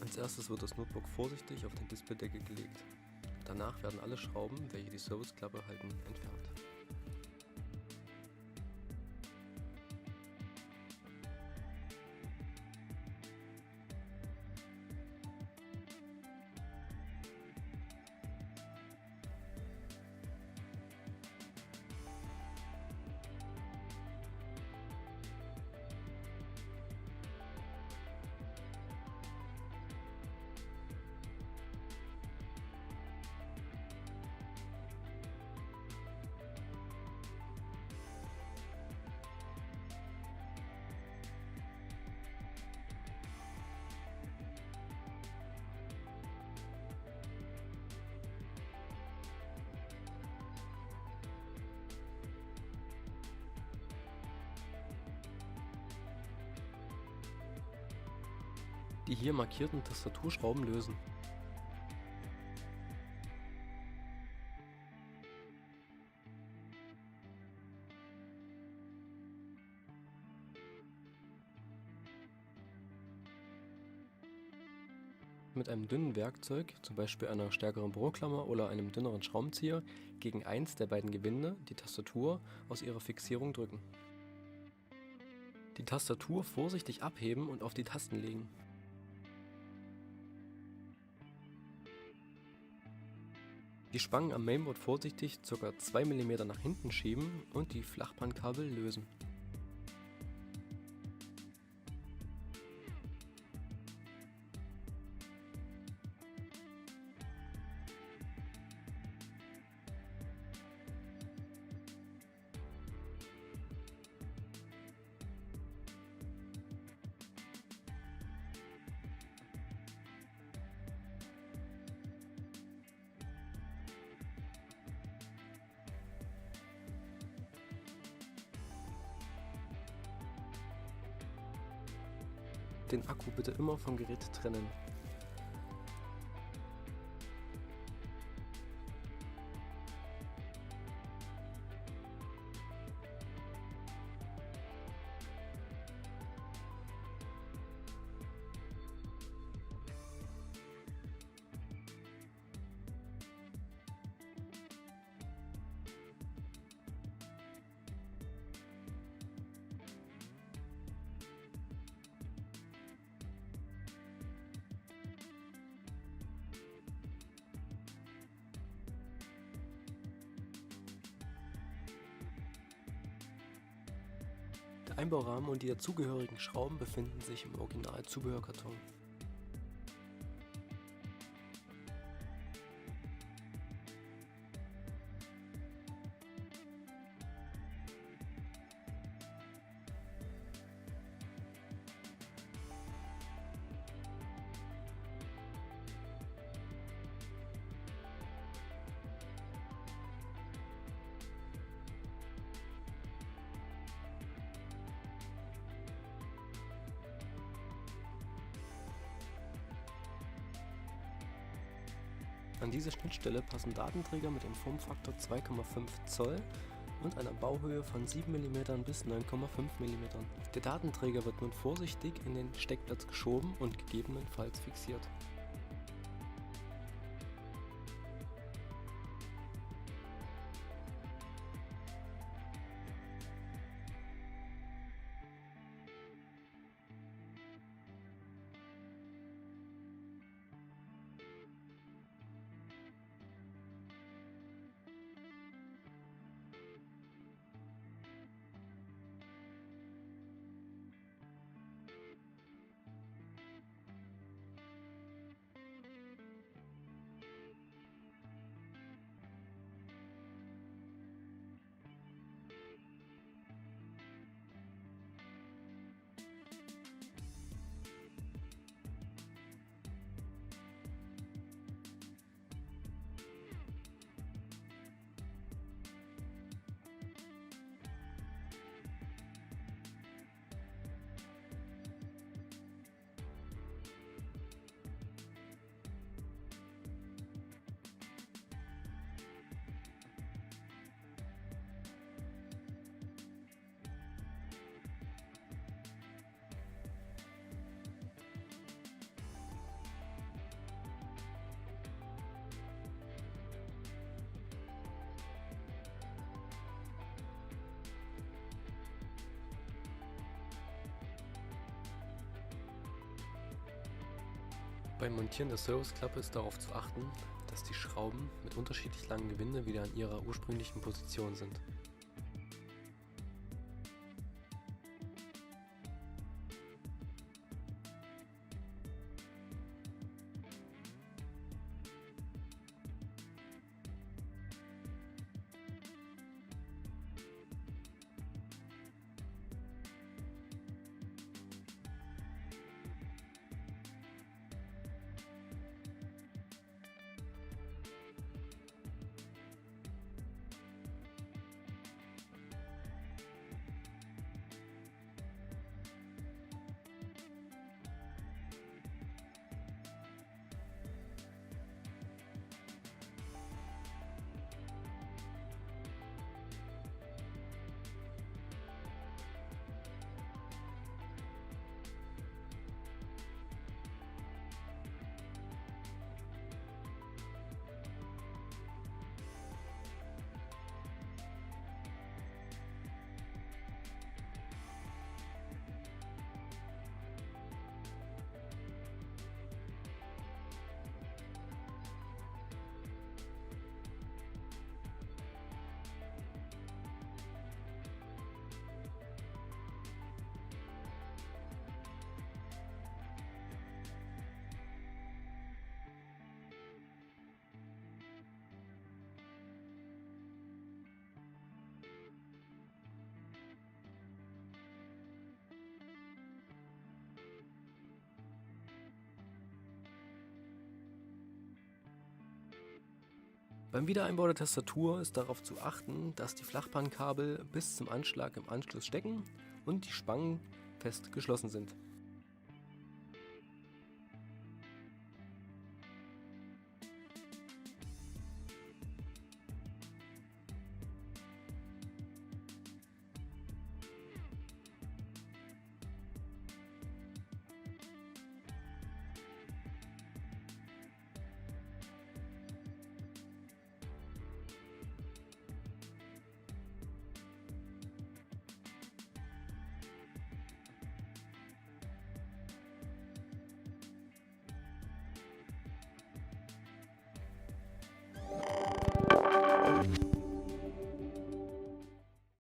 Als erstes wird das Notebook vorsichtig auf den Displaydeckel gelegt. Danach werden alle Schrauben, welche die Serviceklappe halten, entfernt. Die hier markierten Tastaturschrauben lösen. Mit einem dünnen Werkzeug, zum Beispiel einer stärkeren Büroklammer oder einem dünneren Schraubenzieher, gegen eins der beiden Gewinde, die Tastatur, aus ihrer Fixierung drücken. Die Tastatur vorsichtig abheben und auf die Tasten legen. Die Spangen am Mainboard vorsichtig ca. 2 mm nach hinten schieben und die Flachbandkabel lösen. Den Akku bitte immer vom Gerät trennen. Der Einbaurahmen und die dazugehörigen Schrauben befinden sich im Original-Zubehörkarton. An diese Schnittstelle passen Datenträger mit dem Formfaktor 2,5 Zoll und einer Bauhöhe von 7 mm bis 9,5 mm. Der Datenträger wird nun vorsichtig in den Steckplatz geschoben und gegebenenfalls fixiert. Beim Montieren der Serviceklappe ist darauf zu achten, dass die Schrauben mit unterschiedlich langen Gewinde wieder an ihrer ursprünglichen Position sind. Beim Wiedereinbau der Tastatur ist darauf zu achten, dass die Flachbankkabel bis zum Anschlag im Anschluss stecken und die Spangen fest geschlossen sind.